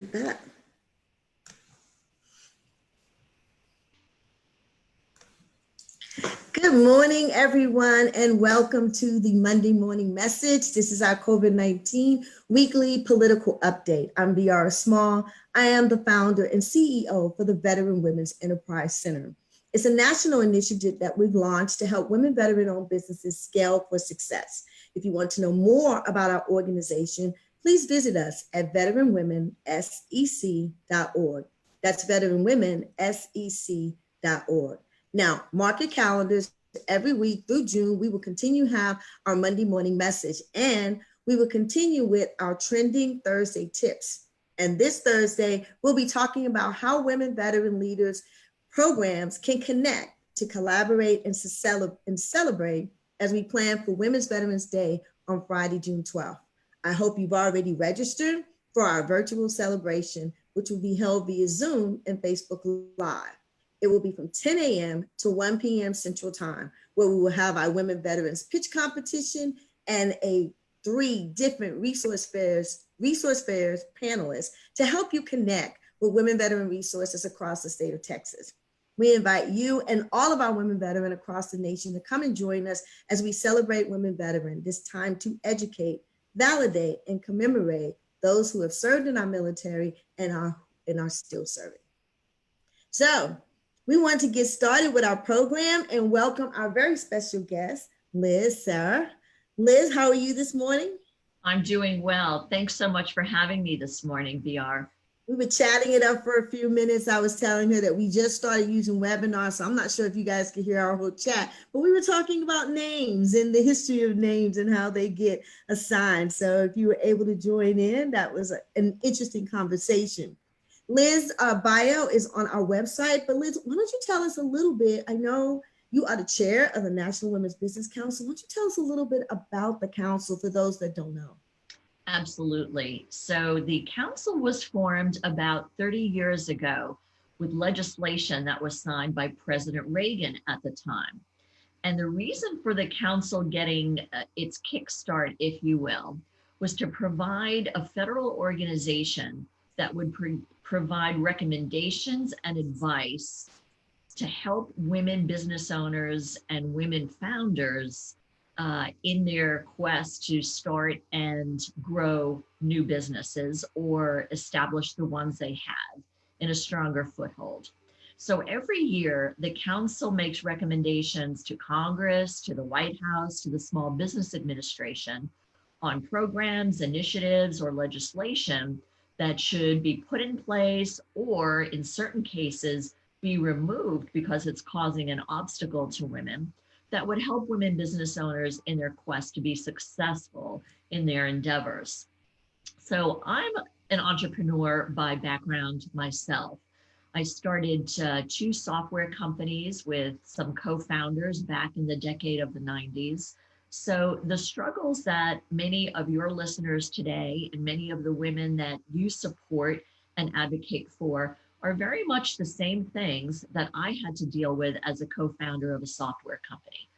that. Good morning, everyone, and welcome to the Monday Morning Message. This is our COVID-19 weekly political update. I'm VR Small. I am the founder and CEO for the Veteran Women's Enterprise Center. It's a national initiative that we've launched to help women veteran-owned businesses scale for success. If you want to know more about our organization, please visit us at veteranwomensec.org. That's veteranwomensec.org. Now, mark your calendars. Every week through June, we will continue to have our Monday morning message, and we will continue with our trending Thursday tips. And this Thursday, we'll be talking about how women veteran leaders programs can connect to collaborate and celebrate as we plan for Women's Veterans Day on Friday, June 12th. I hope you've already registered for our virtual celebration, which will be held via Zoom and Facebook Live. It will be from 10 a.m. to 1 p.m. Central Time, where we will have our Women Veterans Pitch Competition and 3 different resource fairs panelists to help you connect with women veteran resources across the state of Texas. We invite you and all of our women veterans across the nation to come and join us as we celebrate women veterans. This time to educate, validate, and commemorate those who have served in our military and are still serving. So, we want to get started with our program and welcome our very special guest, Liz Sara. Liz, how are you this morning? I'm doing well. Thanks so much for having me this morning, VR. We were chatting it up for a few minutes. I was telling her that we just started using webinars, so I'm not sure if you guys could hear our whole chat, but we were talking about names and the history of names and how they get assigned. So if you were able to join in, that was an interesting conversation. Liz bio is on our website, but Liz, why don't you tell us a little bit? I know you are the chair of the National Women's Business Council. Why don't you tell us a little bit about the council for those that don't know? Absolutely. So the council was formed about 30 years ago with legislation that was signed by President Reagan at the time. And the reason for the council getting its kickstart, if you will, was to provide a federal organization that would provide recommendations and advice to help women business owners and women founders in their quest to start and grow new businesses or establish the ones they have in a stronger foothold. So every year, the council makes recommendations to Congress, to the White House, to the Small Business Administration on programs, initiatives, or legislation that should be put in place or, in certain cases, be removed because it's causing an obstacle to women that would help women business owners in their quest to be successful in their endeavors. So I'm an entrepreneur by background myself. I started 2 software companies with some co-founders back in the decade of the 90s. So the struggles that many of your listeners today and many of the women that you support and advocate for are very much the same things that I had to deal with as a co-founder of a software company.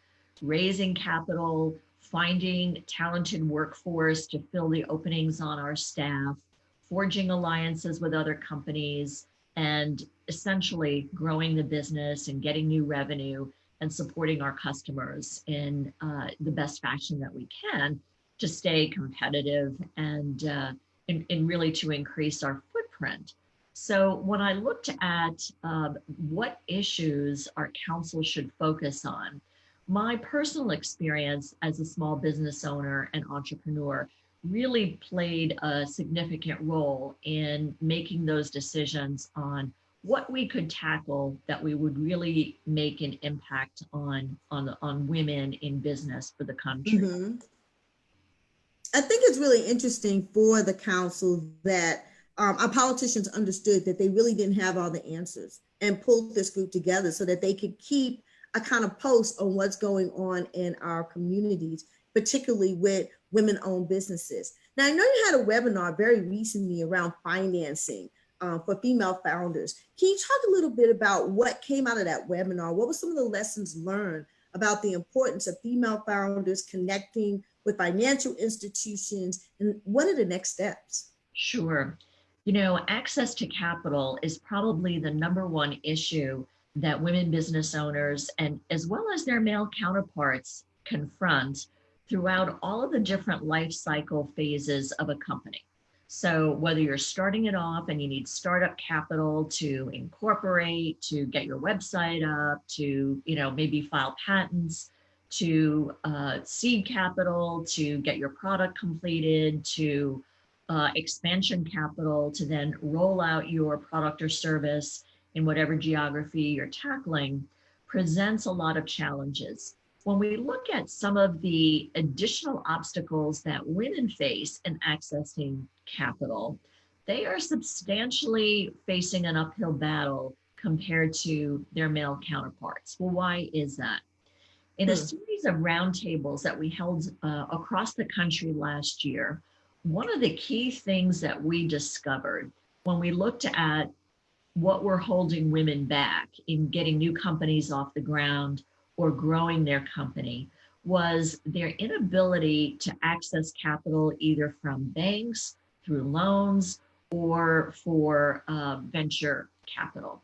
Raising capital, finding talented workforce to fill the openings on our staff, forging alliances with other companies, and essentially growing the business and getting new revenue and supporting our customers in the best fashion that we can to stay competitive and really to increase our footprint. So when I looked at what issues our council should focus on, my personal experience as a small business owner and entrepreneur really played a significant role in making those decisions on what we could tackle that we would really make an impact on women in business for the country. Mm-hmm. I think it's really interesting for the council that our politicians understood that they really didn't have all the answers and pulled this group together so that they could keep a kind of post on what's going on in our communities, particularly with women-owned businesses. Now, I know you had a webinar very recently around financing for female founders. Can you talk a little bit about what came out of that webinar? What were some of the lessons learned about the importance of female founders connecting with financial institutions, and what are the next steps? Sure. You know, access to capital is probably the number one issue that women business owners and as well as their male counterparts confront throughout all of the different life cycle phases of a company. So whether you're starting it off and you need startup capital to incorporate, to get your website up, to, you know, maybe file patents, to seed capital, to get your product completed, to expansion capital to then roll out your product or service in whatever geography you're tackling presents a lot of challenges. When we look at some of the additional obstacles that women face in accessing capital, they are substantially facing an uphill battle compared to their male counterparts. Well, why is that? In a series of roundtables that we held across the country last year, one of the key things that we discovered when we looked at what were holding women back in getting new companies off the ground or growing their company was their inability to access capital either from banks, through loans, or for venture capital.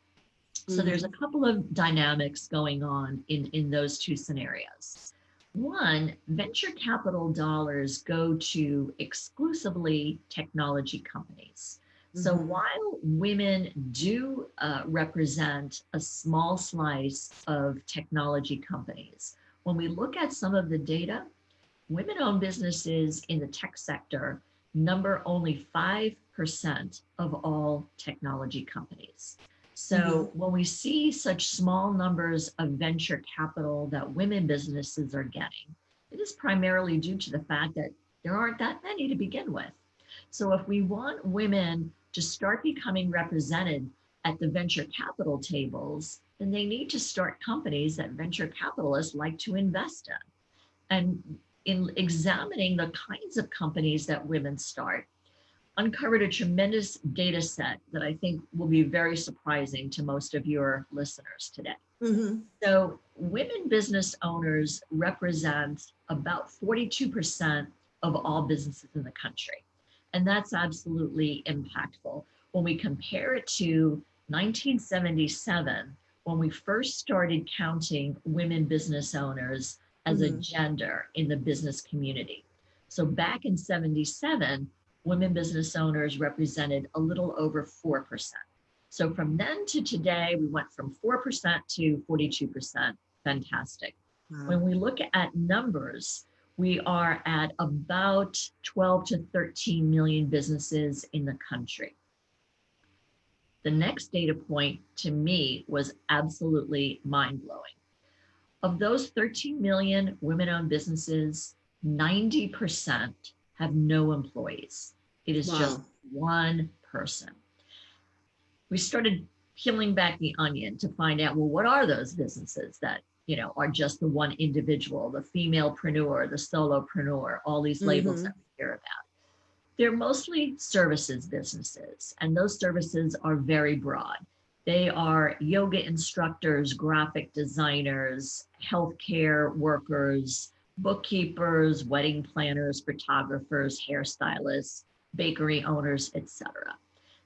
So there's a couple of dynamics going on in those two scenarios. One, venture capital dollars go to exclusively technology companies. So while women do represent a small slice of technology companies, when we look at some of the data, women-owned businesses in the tech sector number only 5% of all technology companies. So when we see such small numbers of venture capital that women businesses are getting, it is primarily due to the fact that there aren't that many to begin with. So if we want women to start becoming represented at the venture capital tables, then they need to start companies that venture capitalists like to invest in. And in examining the kinds of companies that women start, uncovered a tremendous data set that I think will be very surprising to most of your listeners today. So women business owners represent about 42% of all businesses in the country. And that's absolutely impactful. When we compare it to 1977, when we first started counting women business owners as a gender in the business community. So back in 77, women business owners represented a little over 4%. So from then to today, we went from 4% to 42%. Fantastic. When we look at numbers, we are at about 12 to 13 million businesses in the country. The next data point to me was absolutely mind-blowing. Of those 13 million women-owned businesses, 90% have no employees. It is just one person. We started peeling back the onion to find out, well, what are those businesses that, you know, are just the one individual, the femalepreneur, the solopreneur, all these labels that we hear about. They're mostly services businesses, and those services are very broad. They are yoga instructors, graphic designers, healthcare workers, bookkeepers, wedding planners, photographers, hairstylists, bakery owners, etc.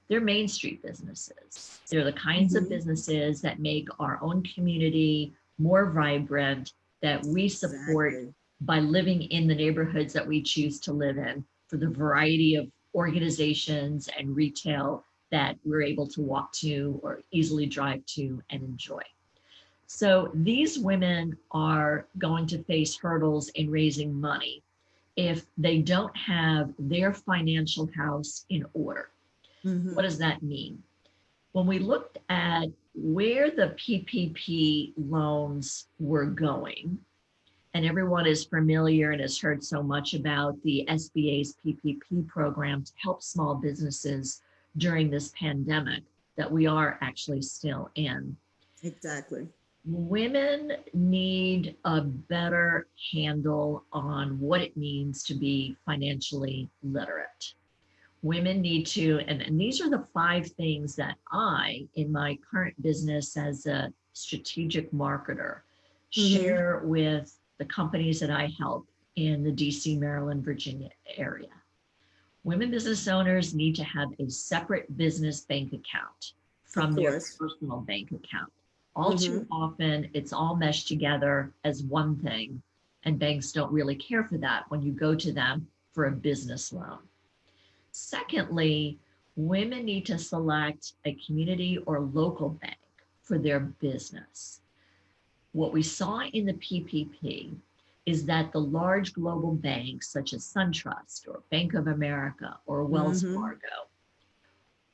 They're Main Street businesses. They're the kinds of businesses that make our own community more vibrant, that we support by living in the neighborhoods that we choose to live in for the variety of organizations and retail that we're able to walk to or easily drive to and enjoy. So these women are going to face hurdles in raising money if they don't have their financial house in order. What does that mean? When we looked at where the PPP loans were going, and everyone is familiar and has heard so much about the SBA's PPP program to help small businesses during this pandemic that we are actually still in. Exactly. Women need a better handle on what it means to be financially literate. Women need to, and these are the 5 things that I, in my current business as a strategic marketer, share with the companies that I help in the DC, Maryland, Virginia area. Women business owners need to have a separate business bank account Of from their course. personal bank account. All Mm-hmm. too often, it's all meshed together as one thing, and banks don't really care for that when you go to them for a business loan. Secondly, women need to select a community or local bank for their business. What we saw in the PPP is that the large global banks such as SunTrust or Bank of America or Wells Mm-hmm. Fargo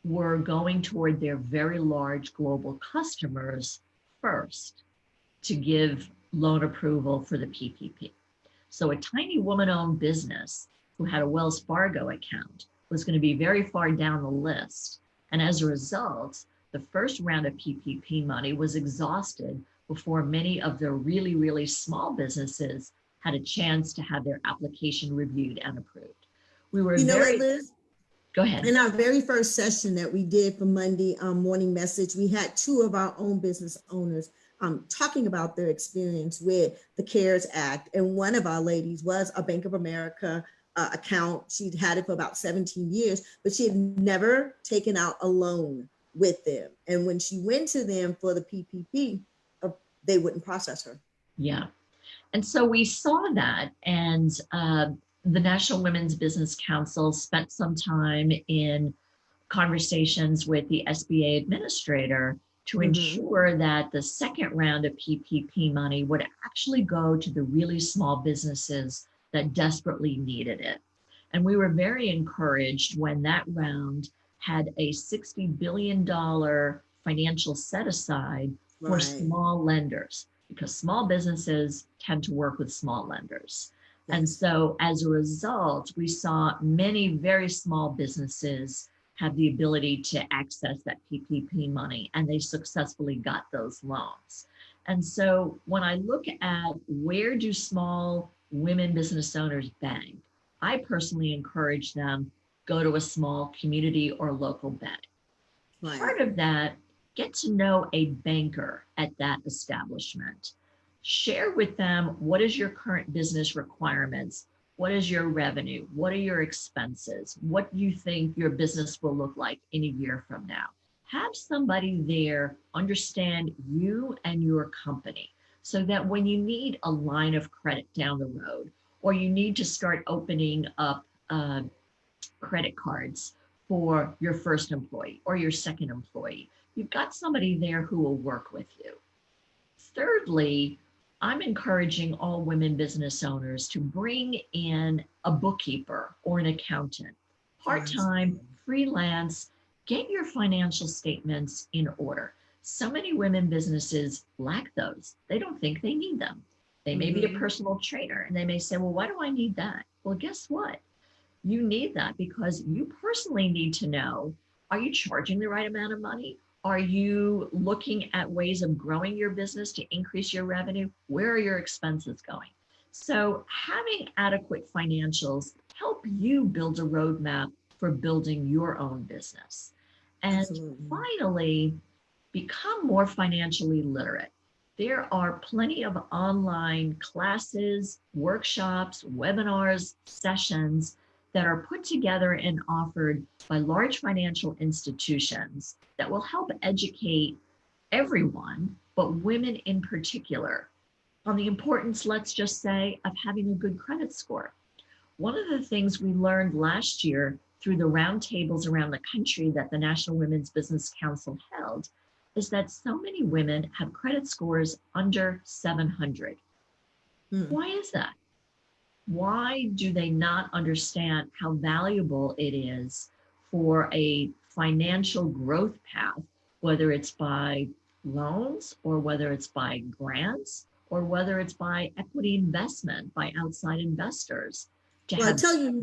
were going toward their very large global customers first to give loan approval for the PPP. So a tiny woman-owned business who had a Wells Fargo account was going to be very far down the list. And as a result, the first round of PPP money was exhausted before many of the really, really small businesses had a chance to have their application reviewed and approved. We were You know what, very, Liz? go ahead. In our very first session that we did for Monday morning message, we had two of our own business owners talking about their experience with the CARES Act. And one of our ladies was a Bank of America account. She'd had it for about 17 years, but she had never taken out a loan with them. And when she went to them for the PPP, they wouldn't process her. Yeah. And so we saw that, and the National Women's Business Council spent some time in conversations with the SBA administrator to Mm-hmm. ensure that the second round of PPP money would actually go to the really small businesses that desperately needed it. And we were very encouraged when that round had a $60 billion financial set aside for Right. small lenders, because small businesses tend to work with small lenders. And Yes. so as a result, we saw many very small businesses have the ability to access that PPP money, and they successfully got those loans. And so when I look at where do small women business owners bank, I personally encourage them go to a small community or local bank. Right. Part of that, get to know a banker at that establishment. Share with them what is your current business requirements, what is your revenue, what are your expenses, what do you think your business will look like in a year from now. Have somebody there understand you and your company so that when you need a line of credit down the road, or you need to start opening up credit cards for your first employee or your second employee, you've got somebody there who will work with you. Thirdly, I'm encouraging all women business owners to bring in a bookkeeper or an accountant, Yes. part-time, freelance, get your financial statements in order. So many women businesses lack those. They don't think they need them. They may be a Mm-hmm. personal trainer and they may say, well, why do I need that? Well, guess what? You need that because you personally need to know, are you charging the right amount of money? Are you looking at ways of growing your business to increase your revenue? Where are your expenses going? So having adequate financials help you build a roadmap for building your own business. And Absolutely. finally, become more financially literate. There are plenty of online classes, workshops, webinars, sessions that are put together and offered by large financial institutions that will help educate everyone, but women in particular, on the importance, let's just say, of having a good credit score. One of the things we learned last year through the roundtables around the country that the National Women's Business Council held is that so many women have credit scores under 700. Hmm. Why is that? Why do they not understand how valuable it is for a financial growth path, whether it's by loans or whether it's by grants or whether it's by equity investment by outside investors to Well, I have tell you,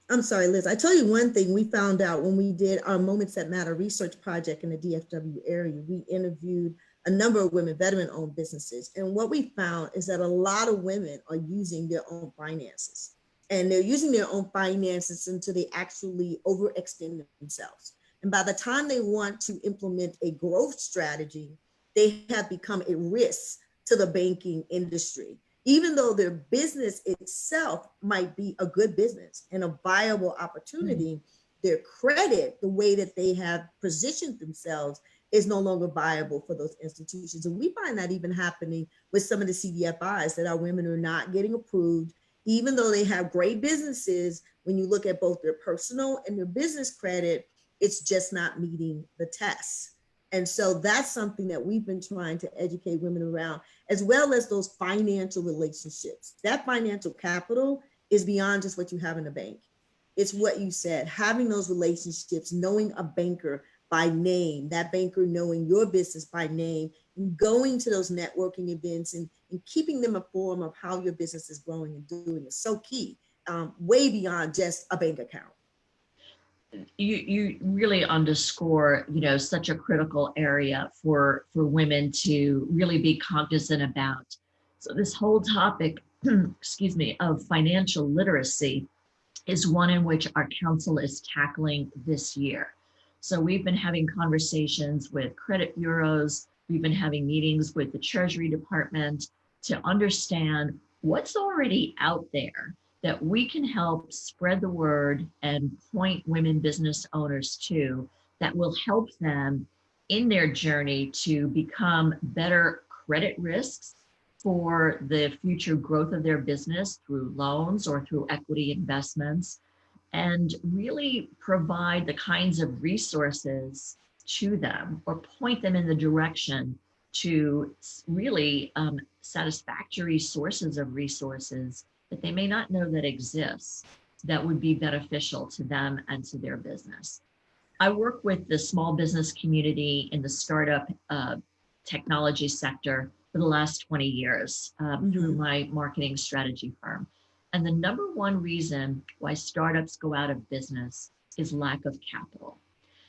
I'm sorry, Liz. I tell you one thing we found out when we did our Moments That Matter research project in the DFW area. We interviewed a number of women veteran owned businesses. And what we found is that a lot of women are using their own finances. And they're using their own finances until they actually overextend themselves. And by the time they want to implement a growth strategy, they have become a risk to the banking industry. even though their business itself might be a good business and a viable Mm. opportunity, their credit, the way that they have positioned themselves, is no longer viable for those institutions. And we find that even happening with some of the CDFIs, that our women are not getting approved, even though they have great businesses. When you look at both their personal and their business credit, it's just not meeting the tests. And so that's something that we've been trying to educate women around, as well as those financial relationships. That financial capital is beyond just what you have in a bank. It's what you said, having those relationships, knowing a banker by name, that banker knowing your business by name, and going to those networking events, and keeping them informed of how your business is growing and doing is so key, way beyond just a bank account. You really underscore, such a critical area for women to really be cognizant about. So this whole topic, excuse me, of financial literacy is one in which our council is tackling this year. So we've been having conversations with credit bureaus, we've been having meetings with the Treasury Department to understand what's already out there that we can help spread the word and point women business owners to, that will help them in their journey to become better credit risks for the future growth of their business through loans or through equity investments, and really provide the kinds of resources to them or point them in the direction to really satisfactory sources of resources that they may not know that exists, that would be beneficial to them and to their business. I work with the small business community in the startup technology sector for the last 20 years through my marketing strategy firm. And the number one reason why startups go out of business is lack of capital.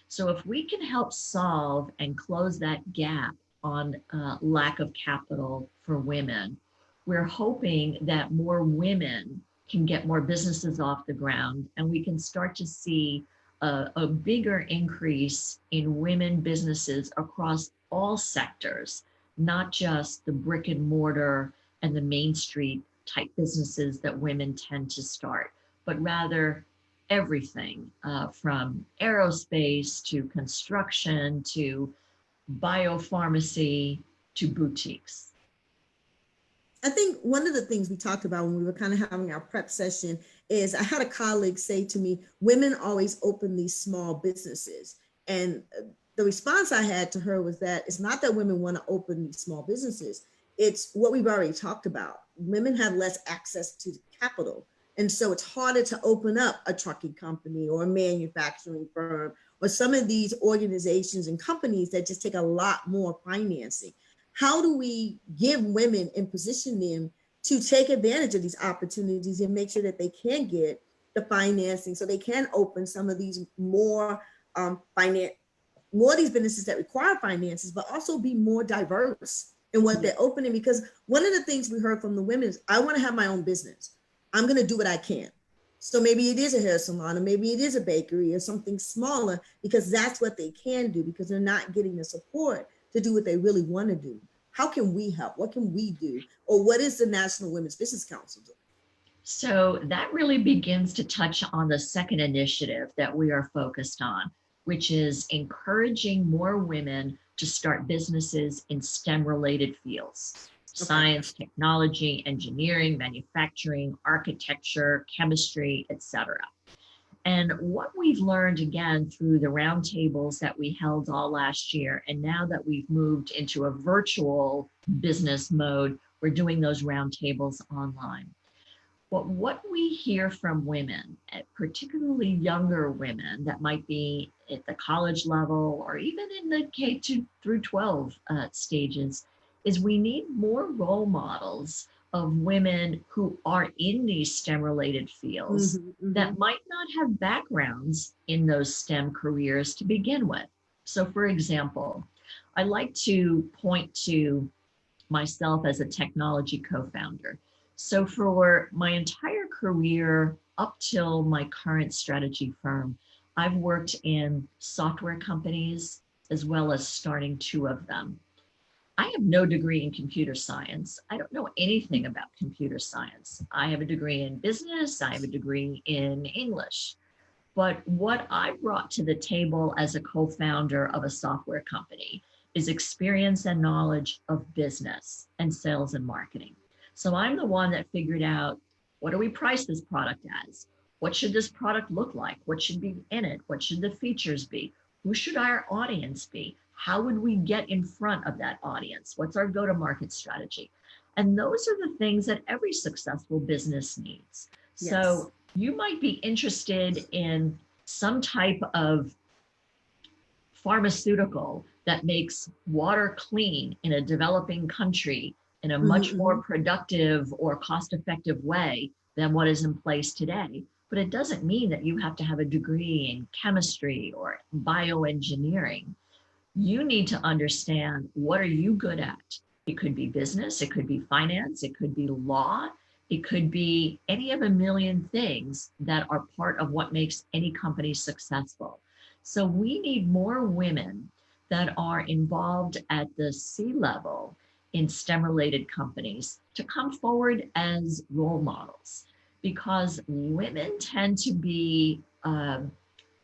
So if we can help solve and close that gap on lack of capital for women, we're hoping that more women can get more businesses off the ground, and we can start to see a bigger increase in women businesses across all sectors, not just the brick and mortar and the Main Street type businesses that women tend to start, but rather everything from aerospace to construction to biopharmacy to boutiques. I think one of the things we talked about when we were kind of having our prep session is, I had a colleague say to me, women always open these small businesses. And the response I had to her was that it's not that women want to open these small businesses. It's what we've already talked about. Women have less access to capital. And so it's harder to open up a trucking company or a manufacturing firm or some of these organizations and companies that just take a lot more financing. How do we give women and position them to take advantage of these opportunities and make sure that they can get the financing so they can open some of these more more of these businesses that require finances, but also be more diverse in what they're opening? Because one of the things we heard from the women is, I want to have my own business. I'm going to do what I can. So maybe it is a hair salon, or maybe it is a bakery or something smaller, because that's what they can do, because they're not getting the support to do what they really want to do. How can we help? What can we do? Or what is the National Women's Business Council doing? So that really begins to touch on the second initiative that we are focused on, which is encouraging more women to start businesses in STEM-related fields: science, technology, engineering, manufacturing, architecture, chemistry, etc. And what we've learned, again, through the roundtables that we held all last year, and now that we've moved into a virtual business mode, we're doing those roundtables online. But what we hear from women, particularly younger women that might be at the college level or even in the K2 through 12 stages, is we need more role models of women who are in these STEM-related fields that might not have backgrounds in those STEM careers to begin with. So for example, I like to point to myself as a technology co-founder. So for my entire career up till my current strategy firm, I've worked in software companies as well as starting two of them. I have no degree in computer science. I don't know anything about computer science. I have a degree in business. I have a degree in English. But what I brought to the table as a co-founder of a software company is experience and knowledge of business and sales and marketing. So I'm the one that figured out, what do we price this product as? What should this product look like? What should be in it? What should the features be? Who should our audience be? How would we get in front of that audience? What's our go-to-market strategy? And those are the things that every successful business needs. Yes. So you might be interested in some type of pharmaceutical that makes water clean in a developing country in a much more productive or cost-effective way than what is in place today. But it doesn't mean that you have to have a degree in chemistry or bioengineering. You need to understand, what are you good at? It could be business, it could be finance, it could be law, it could be any of a million things that are part of what makes any company successful. So we need more women that are involved at the C-level in STEM-related companies to come forward as role models, because women tend to be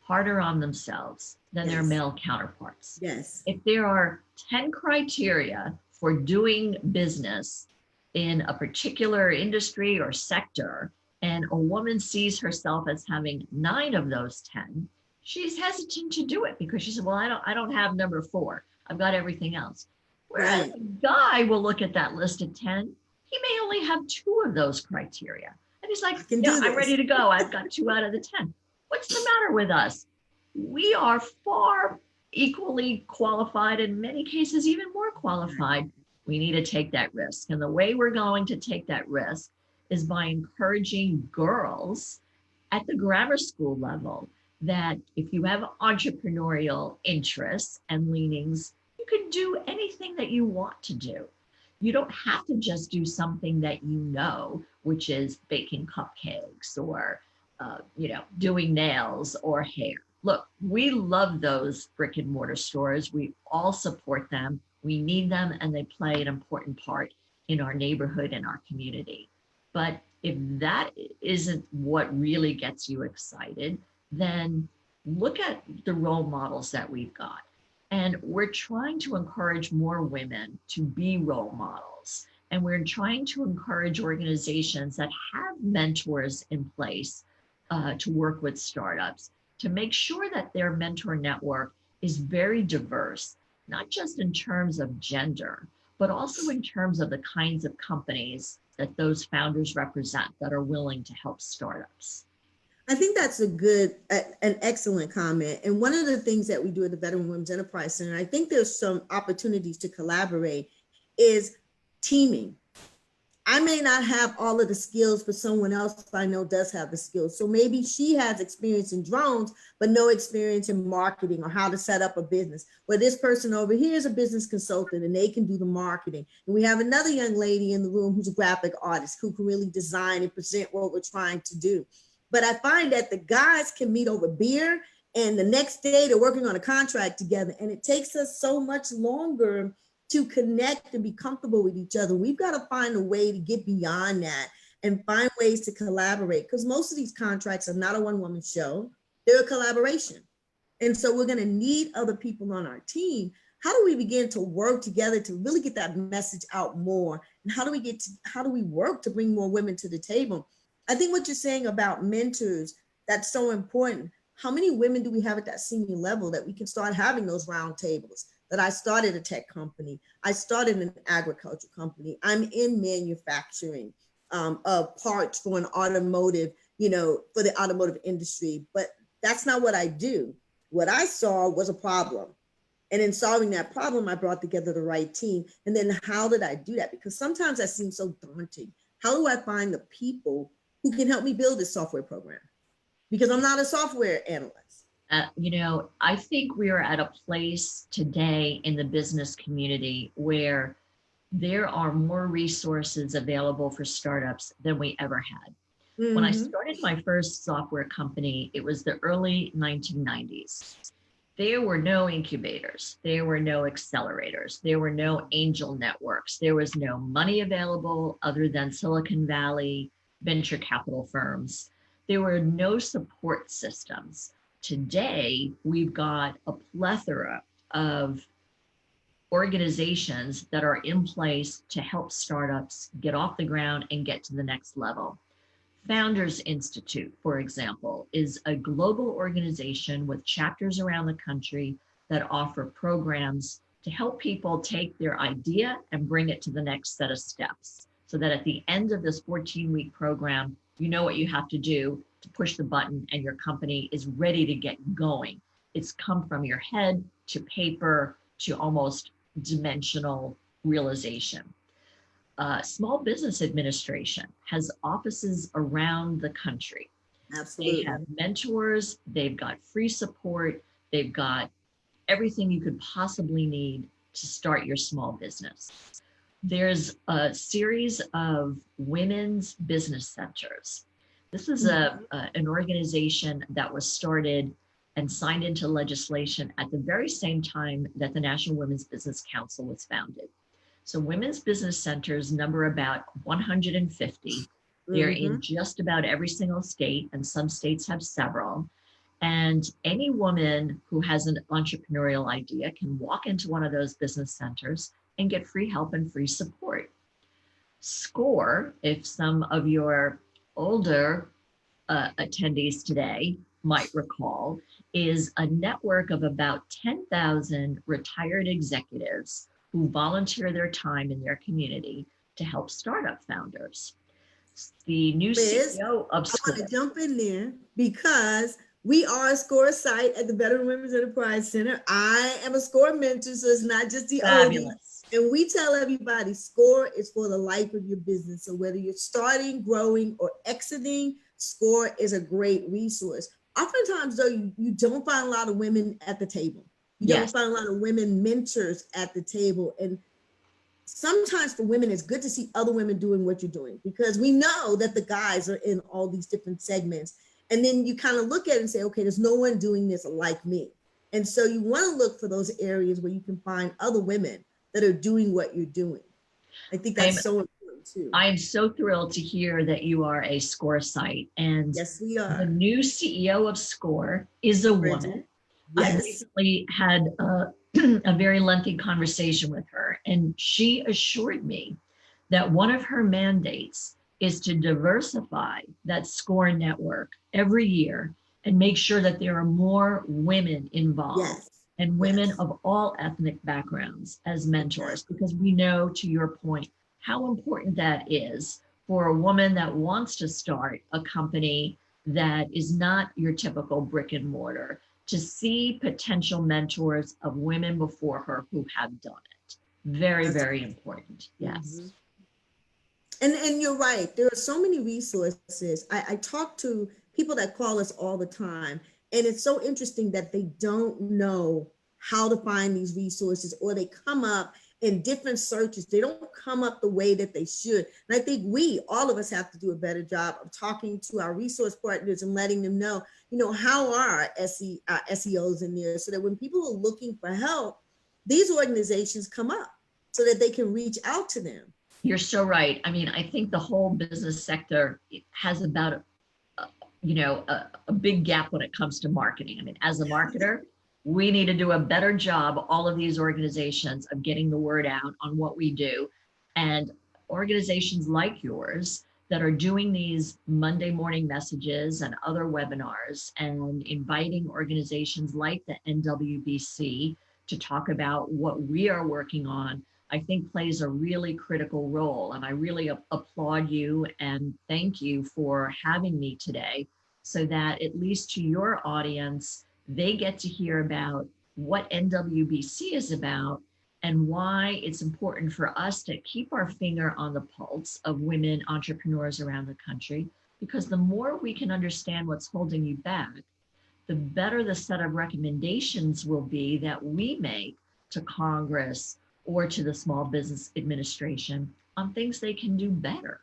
harder on themselves than their male counterparts. Yes. If there are 10 criteria for doing business in a particular industry or sector, and a woman sees herself as having 9 of those 10, she's hesitant to do it because she said, well, I don't have number 4. I've got everything else. Whereas a guy will look at that list of 10, he may only have 2 of those criteria. And he's like, yeah, I'm ready to go. I've got 2 out of the 10. What's the matter with us? We are far equally qualified, in many cases, even more qualified. We need to take that risk. And the way we're going to take that risk is by encouraging girls at the grammar school level that if you have entrepreneurial interests and leanings, you can do anything that you want to do. You don't have to just do something that you know, which is baking cupcakes or doing nails or hair. Look, we love those brick and mortar stores. We all support them. We need them, and they play an important part in our neighborhood and our community. But if that isn't what really gets you excited, then look at the role models that we've got. And we're trying to encourage more women to be role models. And we're trying to encourage organizations that have mentors in place to work with startups, to make sure that their mentor network is very diverse, not just in terms of gender, but also in terms of the kinds of companies that those founders represent that are willing to help startups. I think that's an excellent comment. And one of the things that we do at the Veteran Women's Enterprise Center, I think there's some opportunities to collaborate, is teaming. I may not have all of the skills, but someone else I know does have the skills. So maybe she has experience in drones, but no experience in marketing or how to set up a business. Where this person over here is a business consultant and they can do the marketing. And we have another young lady in the room who's a graphic artist who can really design and present what we're trying to do. But I find that the guys can meet over beer and the next day they're working on a contract together. And it takes us so much longer to connect and be comfortable with each other. We've got to find a way to get beyond that and find ways to collaborate, because most of these contracts are not a one-woman show. They're a collaboration. And so we're going to need other people on our team. How do we begin to work together to really get that message out more? And how do we work to bring more women to the table? I think what you're saying about mentors, that's so important. How many women do we have at that senior level that we can start having those round tables? That I started a tech company. I started an agriculture company. I'm in manufacturing of parts for an automotive, for the automotive industry, but that's not what I do. What I saw was a problem. And in solving that problem, I brought together the right team. And then how did I do that? Because sometimes that seems so daunting. How do I find the people who can help me build this software program? Because I'm not a software analyst. I think we are at a place today in the business community where there are more resources available for startups than we ever had. Mm-hmm. When I started my first software company, it was the early 1990s. there were no incubators, there were no accelerators, there were no angel networks, there was no money available other than Silicon Valley venture capital firms. There were no support systems. Today, we've got a plethora of organizations that are in place to help startups get off the ground and get to the next level. Founders Institute, for example, is a global organization with chapters around the country that offer programs to help people take their idea and bring it to the next set of steps. So that at the end of this 14-week program, you know what you have to do to push the button and your company is ready to get going. It's come from your head to paper to almost dimensional realization. Small Business Administration has offices around the country. Absolutely. They have mentors, they've got free support, they've got everything you could possibly need to start your small business. There's a series of women's business centers. This is an organization that was started and signed into legislation at the very same time that the National Women's Business Council was founded. So women's business centers number about 150. They're in just about every single state, and some states have several. And any woman who has an entrepreneurial idea can walk into one of those business centers and get free help and free support. SCORE, if some of your older attendees today might recall, is a network of about 10,000 retired executives who volunteer their time in their community to help startup founders. The new Liz, CEO of SCORE. I want to jump in there because we are a SCORE site at the Veteran Women's Enterprise Center. I am a SCORE mentor, so it's not just the Fabulous. oldies. And we tell everybody SCORE is for the life of your business. So whether you're starting, growing, or exiting, SCORE is a great resource. Oftentimes, though, you don't find a lot of women at the table. You don't find a lot of women mentors at the table. And sometimes for women, it's good to see other women doing what you're doing because we know that the guys are in all these different segments. And then you kind of look at it and say, okay, there's no one doing this like me. And so you want to look for those areas where you can find other women that are doing what you're doing. I think that's so important too. I am so thrilled to hear that you are a SCORE site. And yes, we are. The new CEO of SCORE is a woman. Yes. I recently had a very lengthy conversation with her, and she assured me that one of her mandates is to diversify that SCORE network every year and make sure that there are more women involved and women of all ethnic backgrounds as mentors, because we know, to your point, how important that is for a woman that wants to start a company that is not your typical brick and mortar, to see potential mentors of women before her who have done it. Very, very important. Yes. And you're right. There are so many resources. I talk to people that call us all the time, and it's so interesting that they don't know how to find these resources, or they come up in different searches. They don't come up the way that they should. And I think all of us have to do a better job of talking to our resource partners and letting them know, how are our SEOs in there, so that when people are looking for help, these organizations come up so that they can reach out to them. You're so right. I mean, I think the whole business sector has about a big gap when it comes to marketing. I mean, as a marketer, we need to do a better job, all of these organizations, of getting the word out on what we do. And organizations like yours that are doing these Monday morning messages and other webinars and inviting organizations like the NWBC to talk about what we are working on, I think plays a really critical role. And I really applaud you and thank you for having me today, so that at least to your audience, they get to hear about what NWBC is about and why it's important for us to keep our finger on the pulse of women entrepreneurs around the country. Because the more we can understand what's holding you back, the better the set of recommendations will be that we make to Congress or to the Small Business Administration on things they can do better.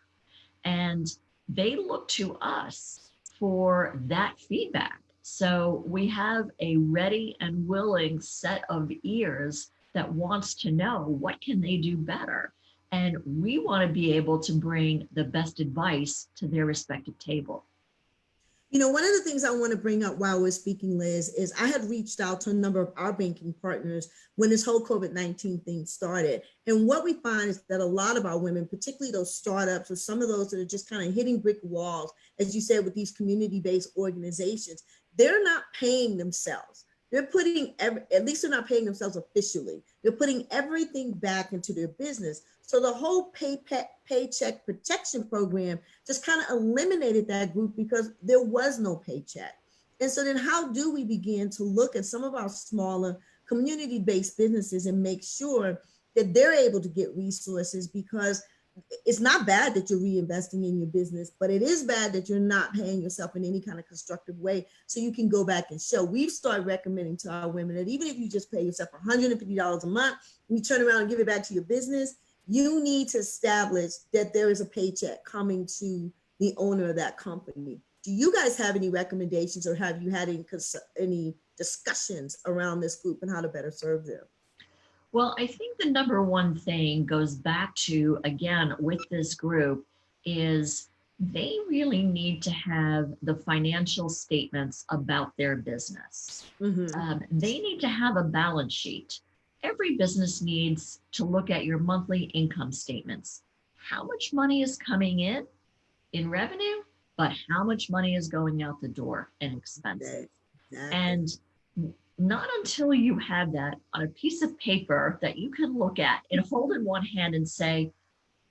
And they look to us for that feedback. So we have a ready and willing set of ears that wants to know what can they do better. And we want to be able to bring the best advice to their respective table. You know, one of the things I want to bring up while we're speaking, Liz, is I had reached out to a number of our banking partners when this whole COVID-19 thing started. And what we find is that a lot of our women, particularly those startups or some of those that are just kind of hitting brick walls, as you said, with these community-based organizations, they're not paying themselves. They're putting, at least they're not paying themselves officially. They're putting everything back into their business. So the whole paycheck protection program just kind of eliminated that group because there was no paycheck. And so then how do we begin to look at some of our smaller community-based businesses and make sure that they're able to get resources? Because it's not bad that you're reinvesting in your business, but it is bad that you're not paying yourself in any kind of constructive way so you can go back and show. We've started recommending to our women that even if you just pay yourself $150 a month, and you turn around and give it back to your business, you need to establish that there is a paycheck coming to the owner of that company. Do you guys have any recommendations, or have you had any discussions around this group and how to better serve them? Well, I think the number one thing goes back to, again, with this group, is they really need to have the financial statements about their business. They need to have a balance sheet. Every business needs to look at your monthly income statements. How much money is coming in revenue, but how much money is going out the door in expenses? Exactly. And not until you have that on a piece of paper that you can look at and hold in one hand and say,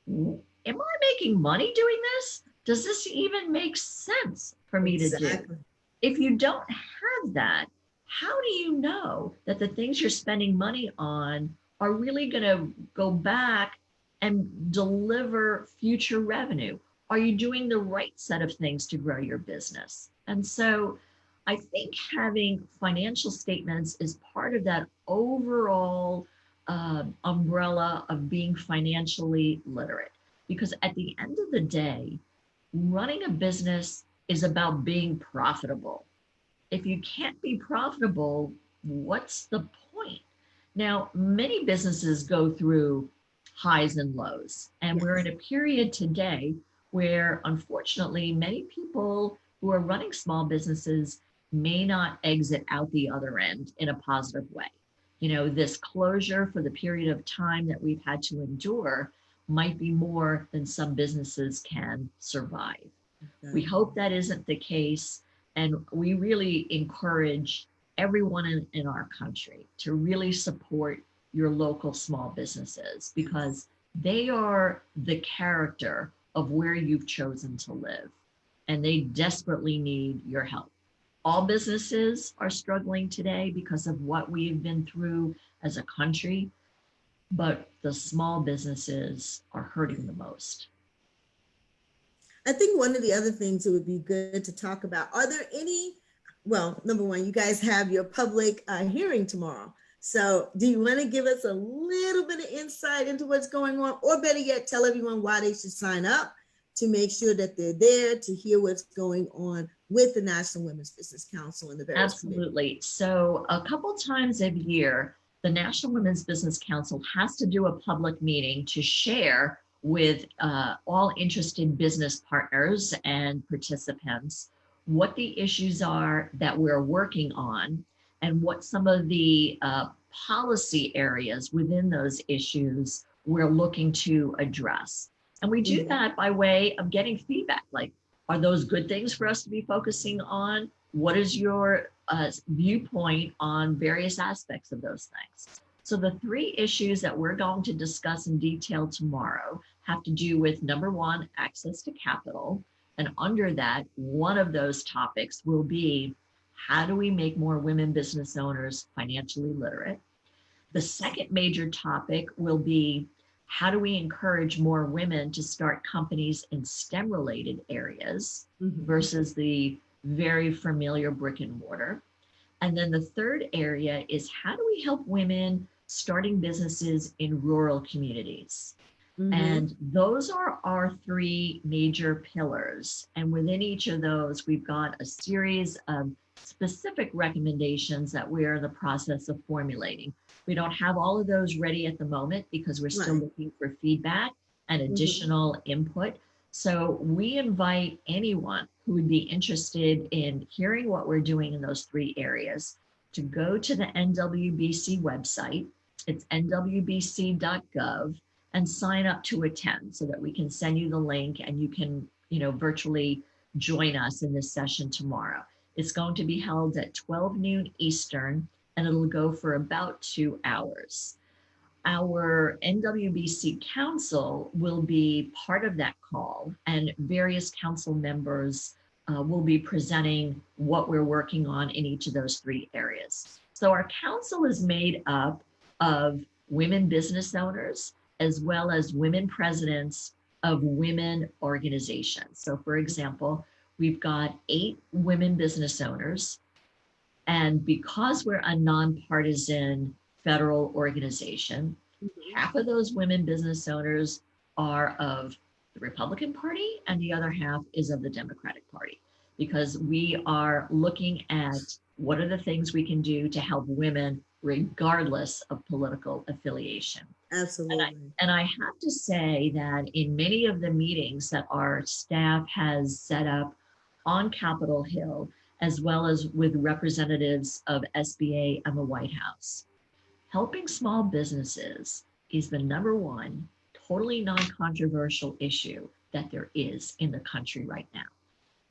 am I making money doing this? Does this even make sense for me to do? If you don't have that, how do you know that the things you're spending money on are really going to go back and deliver future revenue? Are you doing the right set of things to grow your business? And so I think having financial statements is part of that overall umbrella of being financially literate. Because at the end of the day, running a business is about being profitable. If you can't be profitable, what's the point? Now, many businesses go through highs and lows, and we're in a period today where, unfortunately, many people who are running small businesses may not exit out the other end in a positive way. You know, this closure for the period of time that we've had to endure might be more than some businesses can survive. We hope that isn't the case. And we really encourage everyone in our country to really support your local small businesses, because they are the character of where you've chosen to live, and they desperately need your help. All businesses are struggling today because of what we've been through as a country, but the small businesses are hurting the most. I think one of the other things that would be good to talk about, are there any, well, number one, you guys have your public hearing tomorrow. So do you want to give us a little bit of insight into what's going on, or better yet, tell everyone why they should sign up to make sure that they're there to hear what's going on with the National Women's Business Council and the various Absolutely. committees? So a couple times a year, the National Women's Business Council has to do a public meeting to share with all interested business partners and participants what the issues are that we're working on, and what some of the policy areas within those issues we're looking to address. And we do that by way of getting feedback, like, are those good things for us to be focusing on? What is your viewpoint on various aspects of those things? So the three issues that we're going to discuss in detail tomorrow have to do with, number one, access to capital. And under that, one of those topics will be, how do we make more women business owners financially literate? The second major topic will be, how do we encourage more women to start companies in STEM-related areas versus the very familiar brick and mortar? And then the third area is, how do we help women starting businesses in rural communities? And those are our three major pillars. And within each of those, we've got a series of specific recommendations that we're in the process of formulating. We don't have all of those ready at the moment because we're still Right. looking for feedback and additional input. So we invite anyone who would be interested in hearing what we're doing in those three areas to go to the NWBC website. It's nwbc.gov, and sign up to attend so that we can send you the link and you can, virtually join us in this session tomorrow. It's going to be held at 12 noon Eastern, and it'll go for about 2 hours. Our NWBC Council will be part of that call, and various council members will be presenting what we're working on in each of those three areas. So our council is made up of women business owners as well as women presidents of women organizations. So for example, we've got 8 women business owners, and because we're a nonpartisan federal organization, half of those women business owners are of the Republican Party and the other half is of the Democratic Party, because we are looking at what are the things we can do to help women regardless of political affiliation. Absolutely. And I have to say that in many of the meetings that our staff has set up on Capitol Hill, as well as with representatives of SBA and the White House, helping small businesses is the number one totally non-controversial issue that there is in the country right now.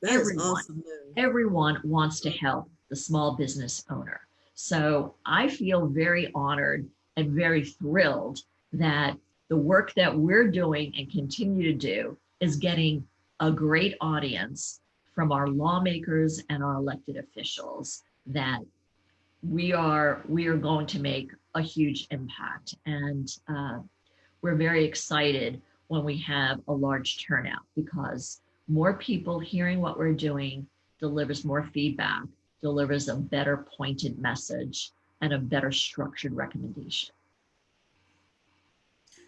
That is awesome news. Everyone wants to help the small business owner. So I feel very honored and very thrilled that the work that we're doing and continue to do is getting a great audience from our lawmakers and our elected officials, that we are going to make a huge impact. And we're very excited when we have a large turnout, because more people hearing what we're doing delivers more feedback, delivers a better pointed message, and a better structured recommendation.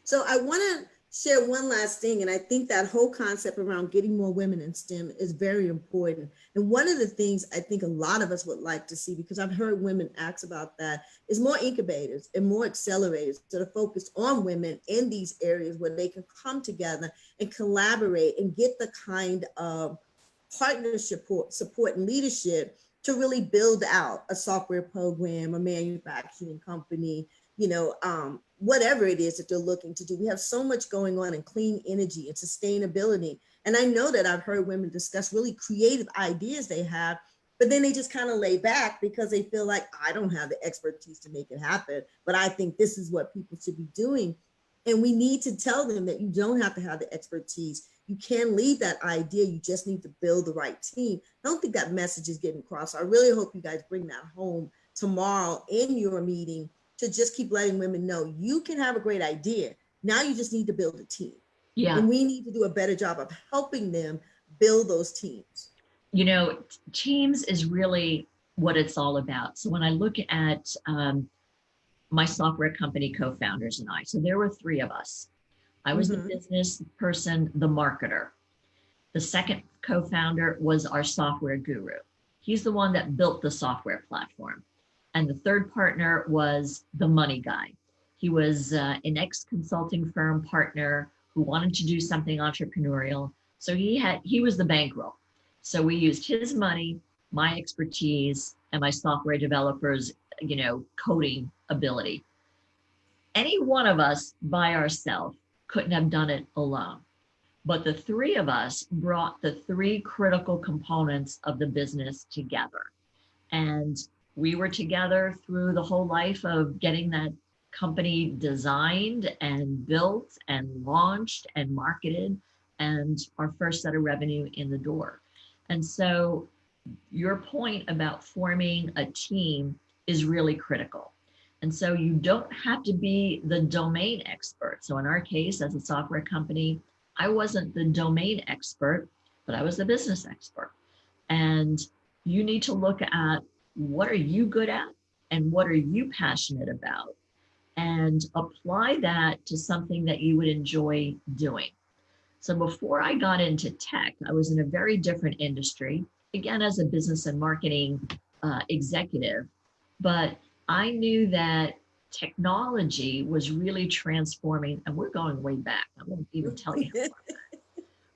So I want to share one last thing, and I think that whole concept around getting more women in STEM is very important. And one of the things I think a lot of us would like to see, because I've heard women ask about that, is more incubators and more accelerators that are focused on women in these areas where they can come together and collaborate and get the kind of partnership support and leadership to really build out a software program, a manufacturing company, whatever it is that they're looking to do. We have so much going on in clean energy and sustainability. And I know that I've heard women discuss really creative ideas they have, but then they just kind of lay back because they feel like, I don't have the expertise to make it happen, but I think this is what people should be doing. And we need to tell them that you don't have to have the expertise. You can lead that idea. You just need to build the right team. I don't think that message is getting across. So I really hope you guys bring that home tomorrow in your meeting, to just keep letting women know you can have a great idea. Now you just need to build a team. Yeah. And we need to do a better job of helping them build those teams. Teams is really what it's all about. So when I look at my software company co-founders and I, so there were 3 of us. I was the business person, the marketer. The second co-founder was our software guru. He's the one that built the software platform. And the third partner was the money guy. He was an ex-consulting firm partner who wanted to do something entrepreneurial. So he was the bankroll. So we used his money, my expertise, and my software developers, coding ability. Any one of us by ourselves couldn't have done it alone. But the 3 of us brought the 3 critical components of the business together. And we were together through the whole life of getting that company designed and built and launched and marketed, and our first set of revenue in the door. And so your point about forming a team is really critical. And so you don't have to be the domain expert. So in our case, as a software company, I wasn't the domain expert, but I was the business expert. And you need to look at, what are you good at and what are you passionate about, and apply that to something that you would enjoy doing. So before I got into tech, I was in a very different industry, again, as a business and marketing executive, but I knew that technology was really transforming, and we're going way back. I won't even tell you how.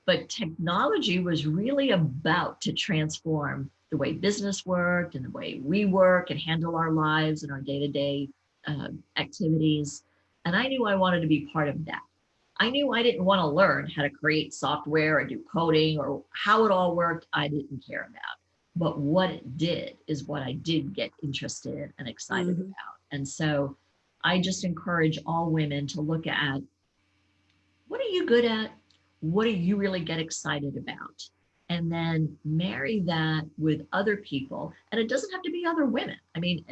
But technology was really about to transform the way business worked and the way we work and handle our lives and our day-to-day activities. And I knew I wanted to be part of that. I knew I didn't want to learn how to create software or do coding or how it all worked. I didn't care about. But what it did is what I did get interested in and excited about. And so I just encourage all women to look at, what are you good at? What do you really get excited about? And then marry that with other people. And it doesn't have to be other women. I mean,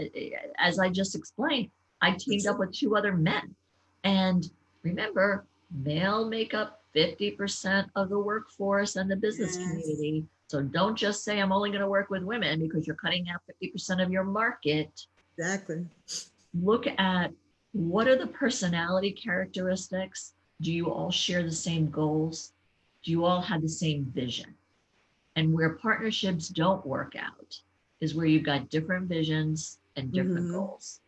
as I just explained, I teamed up with 2 other men. And remember, male make up 50% of the workforce and the business community. So don't just say, I'm only going to work with women, because you're cutting out 50% of your market. Exactly. Look at, what are the personality characteristics? Do you all share the same goals? Do you all have the same vision? And where partnerships don't work out is where you've got different visions and different goals.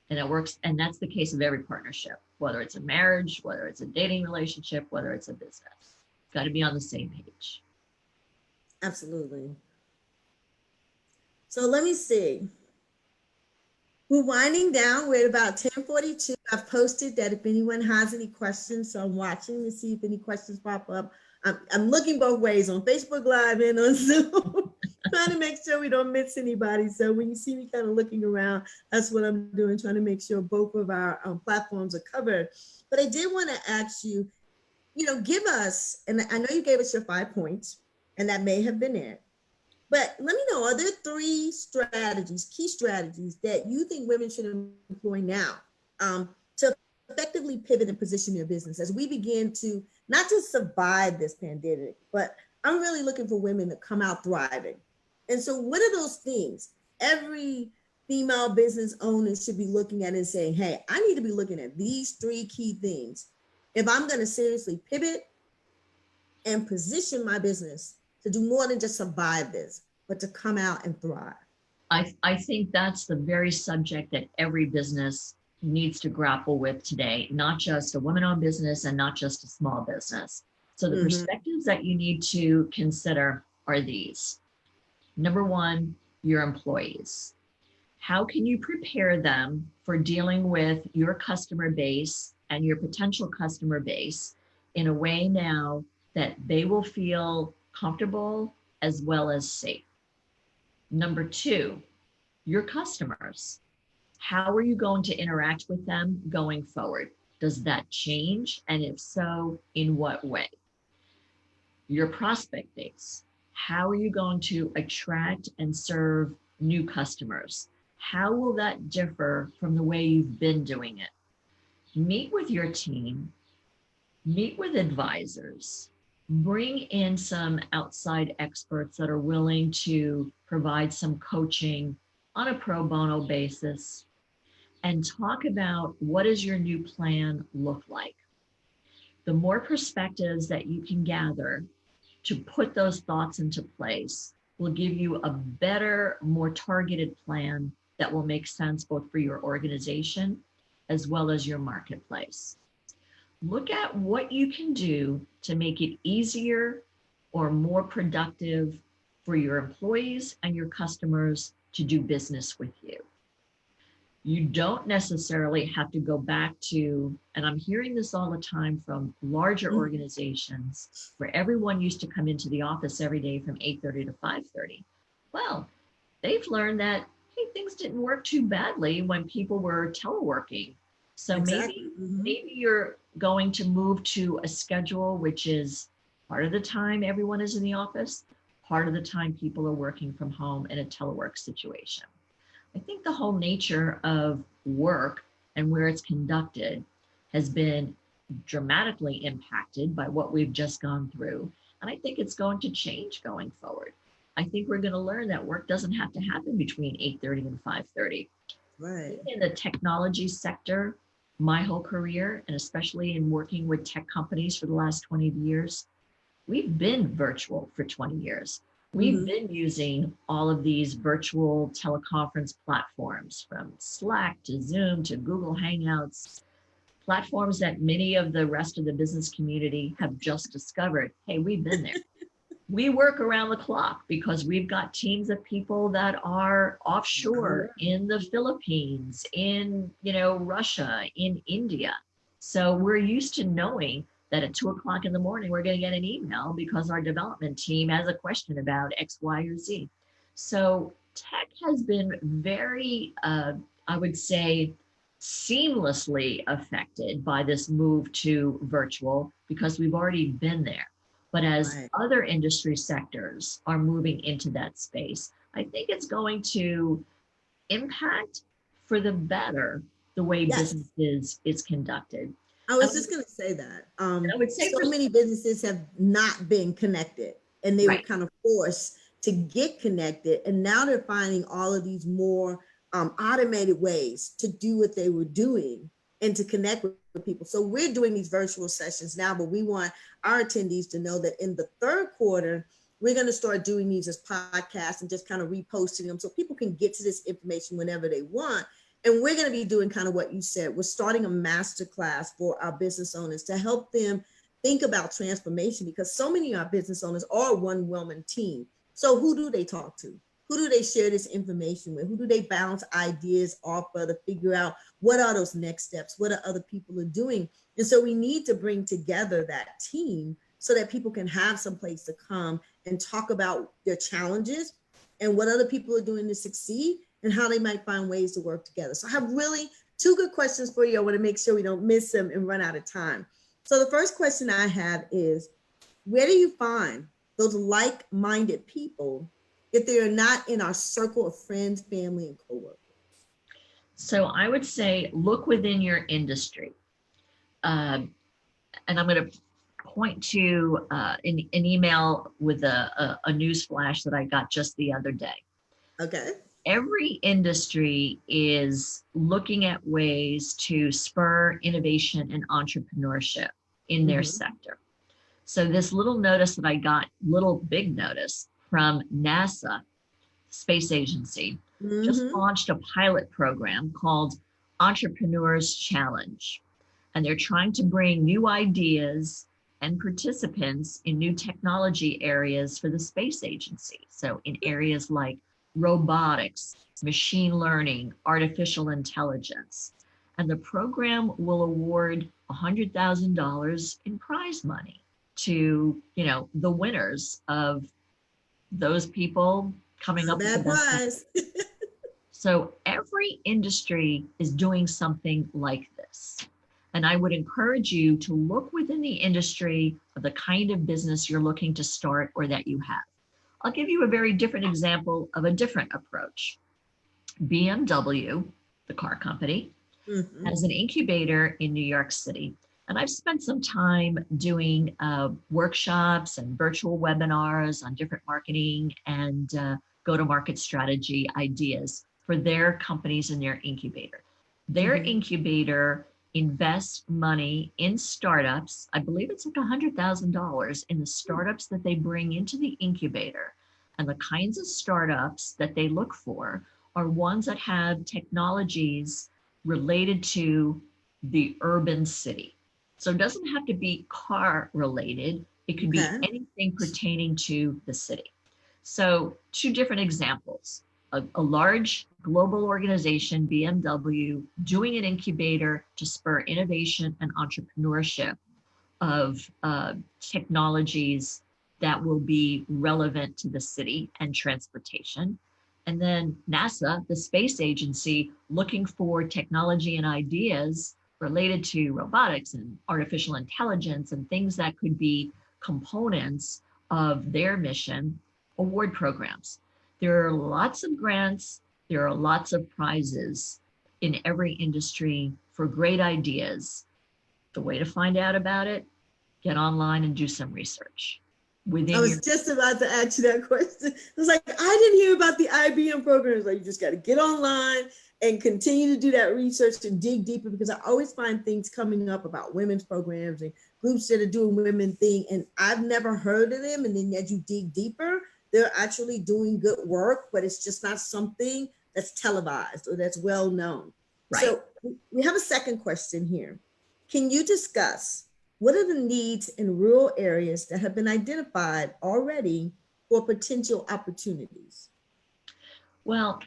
And it works. And that's the case of every partnership, whether it's a marriage, whether it's a dating relationship, whether it's a business. It's got to be on the same page. Absolutely. So let me see. We're winding down. We're at about 10:42. I've posted that if anyone has any questions, so I'm watching to see if any questions pop up. I'm looking both ways, on Facebook Live and on Zoom, trying to make sure we don't miss anybody. So when you see me kind of looking around, that's what I'm doing, trying to make sure both of our platforms are covered. But I did want to ask you, give us, and I know you gave us your 5 points, and that may have been it. But let me know, are there 3 strategies, key strategies, that you think women should employ now to effectively pivot and position your business as we begin to not just survive this pandemic, but I'm really looking for women to come out thriving. And so what are those things every female business owner should be looking at and saying, hey, I need to be looking at these 3 key things if I'm going to seriously pivot and position my business to do more than just survive this, but to come out and thrive? I think that's the very subject that every business needs to grapple with today, not just a women-owned business and not just a small business. So the perspectives that you need to consider are these. Number 1, your employees. How can you prepare them for dealing with your customer base and your potential customer base in a way now that they will feel comfortable as well as safe? Number 2, your customers. How are you going to interact with them going forward? Does that change? And if so, in what way? Your prospect base. How are you going to attract and serve new customers? How will that differ from the way you've been doing it? Meet with your team, meet with advisors, bring in some outside experts that are willing to provide some coaching on a pro bono basis, and talk about, what does your new plan look like? The more perspectives that you can gather to put those thoughts into place will give you a better, more targeted plan that will make sense both for your organization as well as your marketplace. Look at what you can do to make it easier or more productive for your employees and your customers to do business with you. You don't necessarily have to go back to, and I'm hearing this all the time from larger organizations where everyone used to come into the office every day from 8:30 to 5:30. Well, they've learned that, hey, things didn't work too badly when people were teleworking. So maybe you're going to move to a schedule which is part of the time everyone is in the office, part of the time people are working from home in a telework situation. I think the whole nature of work and where it's conducted has been dramatically impacted by what we've just gone through. And I think it's going to change going forward. I think we're going to learn that work doesn't have to happen between 8:30 and 5:30. Right. In the technology sector, my whole career, and especially in working with tech companies for the last 20 years, we've been virtual for 20 years. We've been using all of these virtual teleconference platforms, from Slack to Zoom to Google Hangouts, platforms that many of the rest of the business community have just discovered. Hey, we've been there. We work around the clock because we've got teams of people that are offshore in the Philippines, in, Russia, in India. So we're used to knowing that at 2 o'clock in the morning, we're going to get an email because our development team has a question about X, Y, or Z. So tech has been very, I would say, seamlessly affected by this move to virtual because we've already been there. But as other industry sectors are moving into that space, I think it's going to impact for the better the way business is conducted. I was just going to say that. I would say so many businesses have not been connected, and they were kind of forced to get connected. And now they're finding all of these more automated ways to do what they were doing and to connect with people. So we're doing these virtual sessions now, but we want our attendees to know that in the third quarter, we're going to start doing these as podcasts and just kind of reposting them so people can get to this information whenever they want. And we're going to be doing kind of what you said. We're starting a masterclass for our business owners to help them think about transformation, because so many of our business owners are a one-woman team. So who do they talk to? Who do they share this information with? Who do they bounce ideas off of to figure out what are those next steps? What are other people are doing? And so we need to bring together that team so that people can have some place to come and talk about their challenges and what other people are doing to succeed and how they might find ways to work together. So I have really two good questions for you. I want to make sure we don't miss them and run out of time. So the first question I have is, where do you find those like-minded people if they are not in our circle of friends, family, and coworkers? So I would say look within your industry. And I'm going to point to an email with a news flash that I got just the other day. Okay. Every industry is looking at ways to spur innovation and entrepreneurship in their sector. So this little notice that I got, little big notice from NASA Space Agency, just launched a pilot program called Entrepreneurs Challenge. And they're trying to bring new ideas and participants in new technology areas for the space agency. So in areas like robotics, machine learning, artificial intelligence. And the program will award $100,000 in prize money to, the winners of those people coming up with the best prize. So every industry is doing something like this. And I would encourage you to look within the industry of the kind of business you're looking to start or that you have. I'll give you a very different example of a different approach. BMW, the car company, has an incubator in New York City. And I've spent some time doing workshops and virtual webinars on different marketing and go-to-market strategy ideas for their companies in their incubator. Their incubator invests money in startups. I believe it's like $100,000 in the startups that they bring into the incubator. And the kinds of startups that they look for are ones that have technologies related to the urban city. So it doesn't have to be car related. It could be anything pertaining to the city. So two different examples. A large global organization, BMW, doing an incubator to spur innovation and entrepreneurship of technologies that will be relevant to the city and transportation. And then NASA, the space agency, looking for technology and ideas related to robotics and artificial intelligence and things that could be components of their mission, award programs. There are lots of grants, there are lots of prizes in every industry for great ideas. The way to find out about it, get online and do some research. I was just about to ask you that question. It was like, I didn't hear about the IBM programs. Like, you just got to get online and continue to do that research and dig deeper, because I always find things coming up about women's programs and groups that are doing women thing. And I've never heard of them. And then as you dig deeper, they're actually doing good work, but it's just not something that's televised or that's well known. Right. So we have a second question here. Can you discuss what are the needs in rural areas that have been identified already for potential opportunities? Well,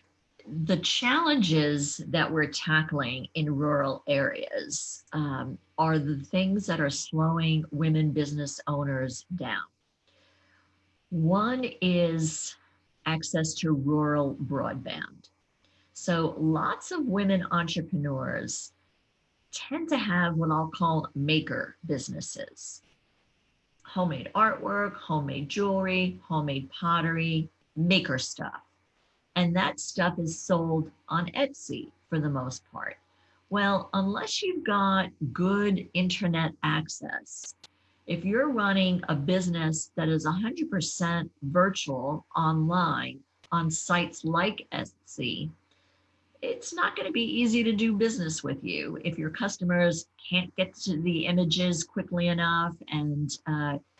the challenges that we're tackling in rural areas are the things that are slowing women business owners down. One is access to rural broadband. So lots of women entrepreneurs tend to have what I'll call maker businesses: homemade artwork, homemade jewelry, homemade pottery, maker stuff. And that stuff is sold on Etsy for the most part. Well, unless you've got good internet access, if you're running a business that is 100% virtual online on sites like Etsy, it's not going to be easy to do business with you if your customers can't get to the images quickly enough, and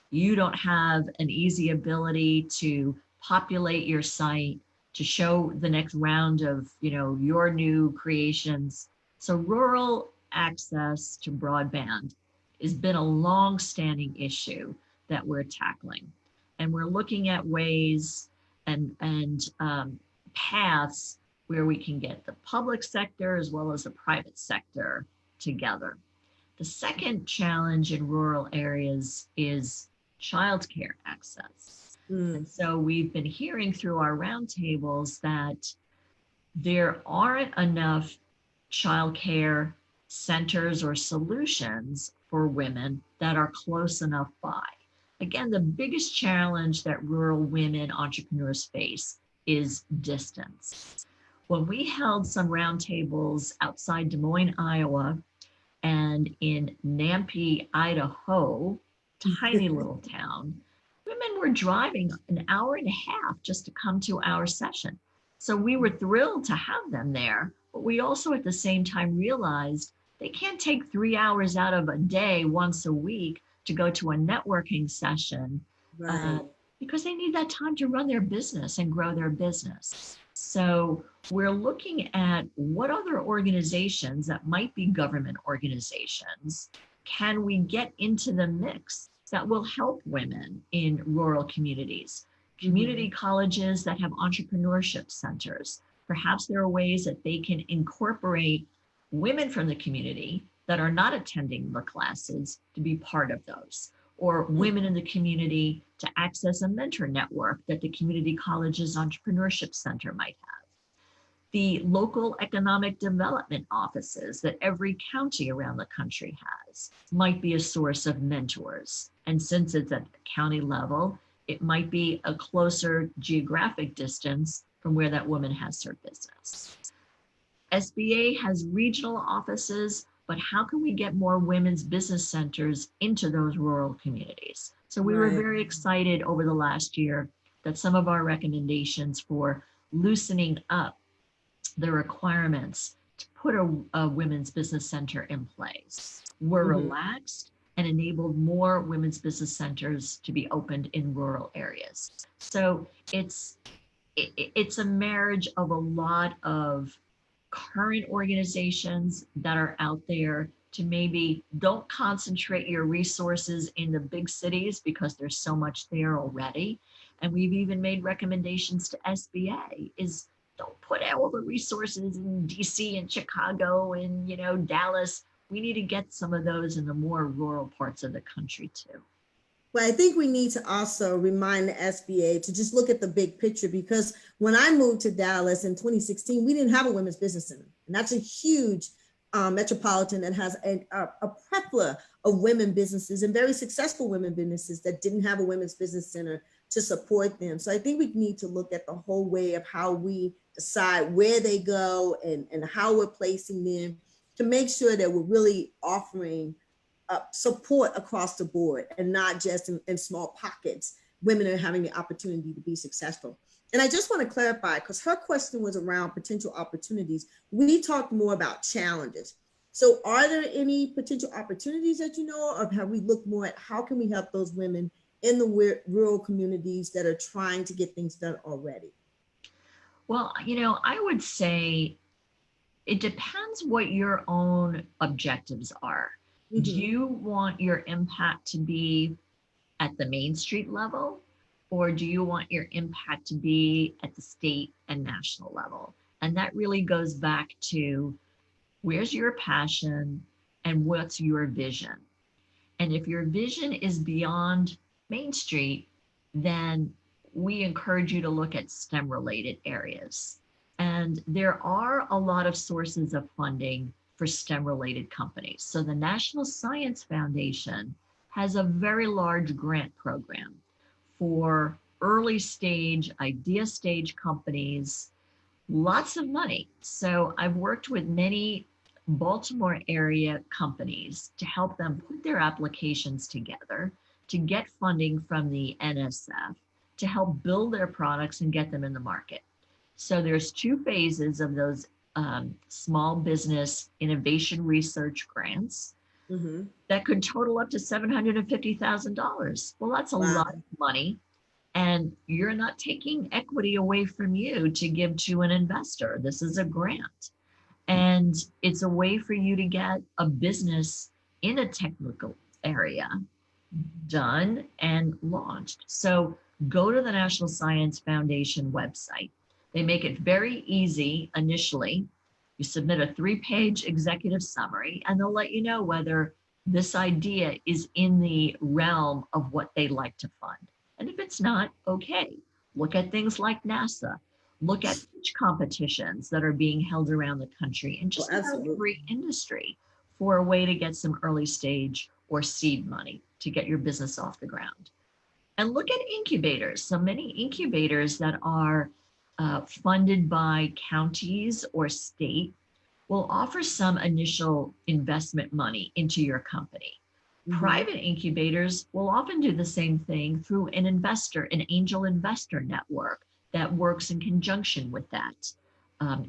you don't have an easy ability to populate your site to show the next round of your new creations. So rural access to broadband has been a long-standing issue that we're tackling, and we're looking at ways and paths where we can get the public sector as well as the private sector together. The second challenge in rural areas is childcare access. And so we've been hearing through our roundtables that there aren't enough childcare centers or solutions for women that are close enough by. Again, the biggest challenge that rural women entrepreneurs face is distance. When we held some roundtables outside Des Moines, Iowa, and in Nampe, Idaho, tiny little town, women were driving an hour and a half just to come to our session. So we were thrilled to have them there, but we also at the same time realized they can't take 3 hours out of a day once a week to go to a networking session, Right. because they need that time to run their business and grow their business. So we're looking at what other organizations that might be government organizations can we get into the mix that will help women in rural communities. Community colleges that have entrepreneurship centers. Perhaps there are ways that they can incorporate women from the community that are not attending the classes to be part of those, or women in the community to access a mentor network that the community college's entrepreneurship center might have. The local economic development offices that every county around the country has might be a source of mentors. And since it's at the county level, it might be a closer geographic distance from where that woman has her business. SBA has regional offices, but how can we get more women's business centers into those rural communities? So we were very excited over the last year that some of our recommendations for loosening up the requirements to put a women's business center in place were relaxed and enabled more women's business centers to be opened in rural areas. So it's a marriage of a lot of current organizations that are out there to maybe don't concentrate your resources in the big cities because there's so much there already. And we've even made recommendations to SBA is don't put all the resources in DC and Chicago and Dallas. We need to get some of those in the more rural parts of the country too. Well, I think we need to also remind the SBA to just look at the big picture, because when I moved to Dallas in 2016, we didn't have a women's business center. And that's a huge metropolitan that has a plethora of women businesses and very successful women businesses that didn't have a women's business center to support them. So I think we need to look at the whole way of how we decide where they go and how we're placing them to make sure that we're really offering support across the board and not just in small pockets. Women are having the opportunity to be successful. And I just want to clarify, because her question was around potential opportunities. We talked more about challenges. So are there any potential opportunities that you know of? Have we looked more at how can we help those women in the rural communities that are trying to get things done already? Well, I would say it depends what your own objectives are. Do Mm-hmm. you want your impact to be at the Main Street level, or do you want your impact to be at the state and national level? And that really goes back to where's your passion and what's your vision? And if your vision is beyond Main Street, then we encourage you to look at STEM related areas. And there are a lot of sources of funding for STEM related companies. So the National Science Foundation has a very large grant program for early stage, idea stage companies, lots of money. So I've worked with many Baltimore area companies to help them put their applications together to get funding from the NSF to help build their products and get them in the market. So there's two phases of those small business innovation research grants Mm-hmm. that could total up to $750,000. Well, that's a Wow. lot of money. And you're not taking equity away from you to give to an investor. This is a grant. And it's a way for you to get a business in a technical area done and launched. So go to the National Science Foundation website. They make it very easy initially. You submit a 3-page executive summary, and they'll let you know whether this idea is in the realm of what they like to fund. And if it's not, okay. Look at things like NASA. Look at pitch competitions that are being held around the country and Well, just about absolutely. every industry for a way to get some early stage or seed money to get your business off the ground. And look at incubators. So many incubators that are funded by counties or state will offer some initial investment money into your company. Mm-hmm. Private incubators will often do the same thing through an angel investor network that works in conjunction with that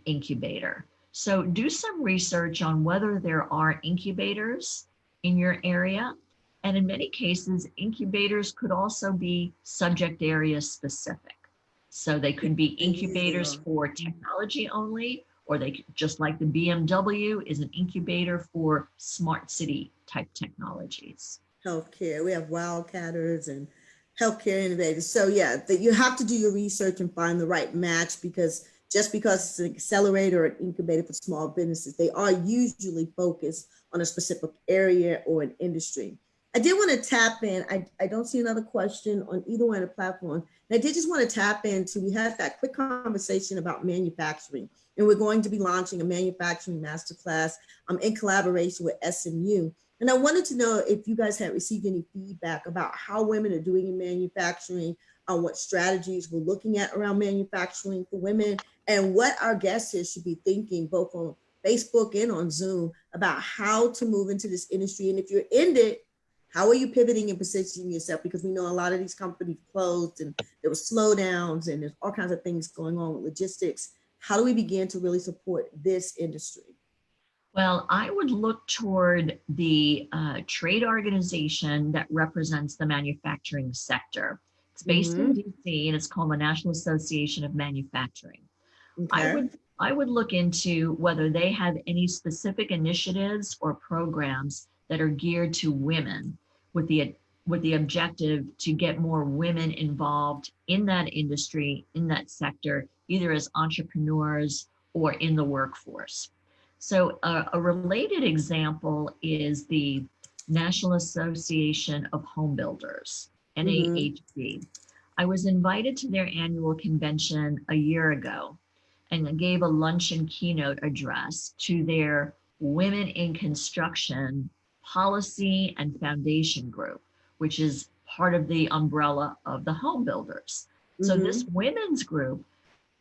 incubator. So do some research on whether there are incubators in your area. And in many cases, incubators could also be subject area specific. So they could be incubators for technology only, or they could, just like the BMW is an incubator for smart city type technologies. Healthcare. We have wildcatters and healthcare innovators. So yeah, that you have to do your research and find the right match, because just because it's an accelerator or an incubator for small businesses, they are usually focused on a specific area or an industry. I did want to tap in. I don't see another question on either one of the platform. And I did just want to tap into, we had that quick conversation about manufacturing, and we're going to be launching a manufacturing masterclass in collaboration with SMU. And I wanted to know if you guys had received any feedback about how women are doing in manufacturing, what strategies we're looking at around manufacturing for women, and what our guests here should be thinking, both on Facebook and on Zoom, about how to move into this industry. And if you're in it, how are you pivoting and positioning yourself? Because we know a lot of these companies closed and there were slowdowns and there's all kinds of things going on with logistics. How do we begin to really support this industry? Well, I would look toward the trade organization that represents the manufacturing sector. It's based in Mm-hmm. DC and it's called the National Association of Manufacturing. I Okay. would I would look into whether they have any specific initiatives or programs that are geared to women with the objective to get more women involved in that industry, in that sector, either as entrepreneurs or in the workforce. So a related example is the National Association of Home Builders, Mm-hmm. NAHB. I was invited to their annual convention a year ago and gave a luncheon keynote address to their Women in Construction Policy and Foundation Group, which is part of the umbrella of the home builders. So Mm-hmm. this women's group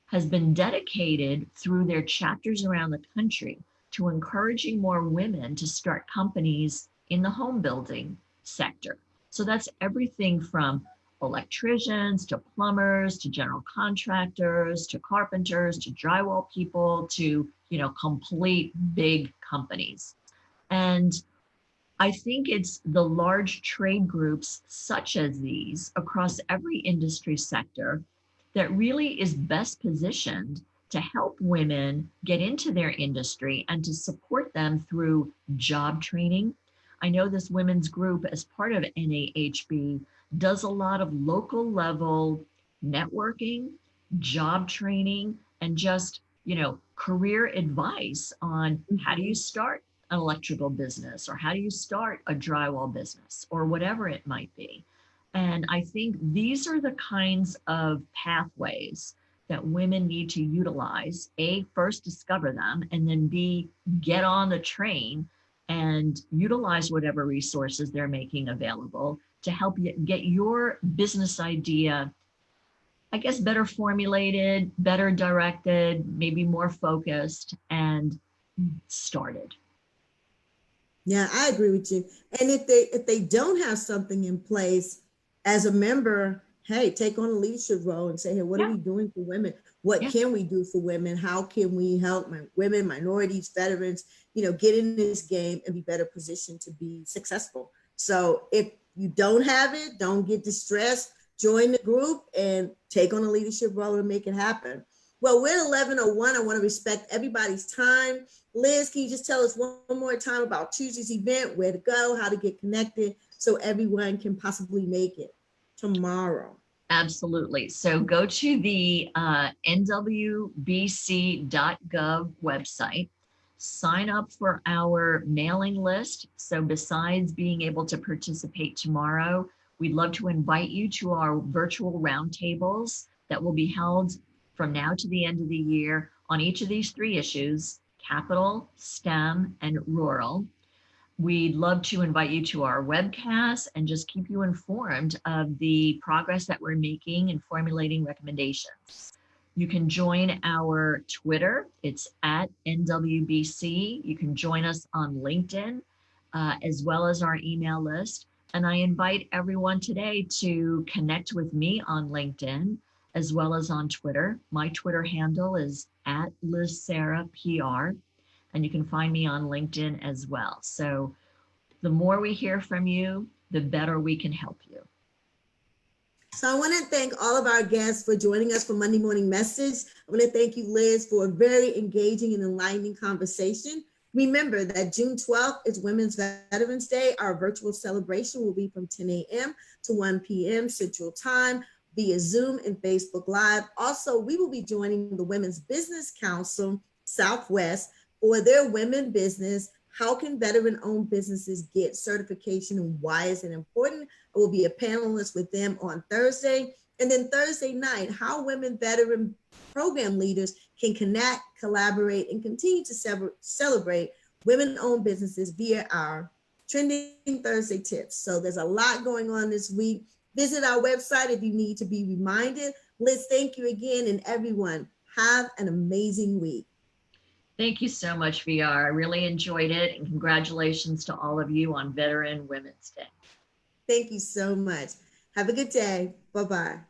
has been dedicated through their chapters around the country to encouraging more women to start companies in the home building sector. So that's everything from electricians to plumbers to general contractors to carpenters to drywall people to, complete big companies. And I think it's the large trade groups such as these across every industry sector that really is best positioned to help women get into their industry and to support them through job training. I know this women's group, as part of NAHB, does a lot of local level networking, job training, and just, career advice on how do you start an electrical business, or how do you start a drywall business, or whatever it might be. And I think these are the kinds of pathways that women need to utilize. A, first discover them, and then B, get on the train and utilize whatever resources they're making available to help you get your business idea, I guess, better formulated, better directed, maybe more focused, and started. Yeah, I agree with you. And if they don't have something in place as a member, hey, take on a leadership role and say, hey, what are we doing for women? What can we do for women? How can we help women, minorities, veterans, get in this game and be better positioned to be successful? So if you don't have it, don't get distressed. Join the group and take on a leadership role and make it happen. Well, we're at 11:01. I want to respect everybody's time. Liz, can you just tell us one more time about Tuesday's event, where to go, how to get connected, so everyone can possibly make it tomorrow? Absolutely. So go to the NWBC.gov website, sign up for our mailing list. So besides being able to participate tomorrow, we'd love to invite you to our virtual roundtables that will be held from now to the end of the year on each of these three issues: capital, STEM, and rural. We'd love to invite you to our webcast and just keep you informed of the progress that we're making in formulating recommendations. You can join our Twitter. It's at NWBC. You can join us on LinkedIn, as well as our email list. And I invite everyone today to connect with me on LinkedIn, as well as on Twitter. My Twitter handle is at Liz Sara PR. And you can find me on LinkedIn as well. So the more we hear from you, the better we can help you. So I want to thank all of our guests for joining us for Monday Morning Message. I want to thank you, Liz, for a very engaging and enlightening conversation. Remember that June 12th is Women's Veterans Day. Our virtual celebration will be from 10 a.m. to 1 p.m. Central Time via Zoom and Facebook Live. Also, we will be joining the Women's Business Council Southwest for their Women Business. How can veteran-owned businesses get certification, and why is it important? I will be a panelist with them on Thursday. And then Thursday night, how women veteran program leaders can connect, collaborate, and continue to celebrate women-owned businesses via our Trending Thursday tips. So there's a lot going on this week. Visit our website if you need to be reminded. Liz, thank you again, and everyone, have an amazing week. Thank you so much, VR. I really enjoyed it, and congratulations to all of you on Veteran Women's Day. Thank you so much. Have a good day. Bye-bye.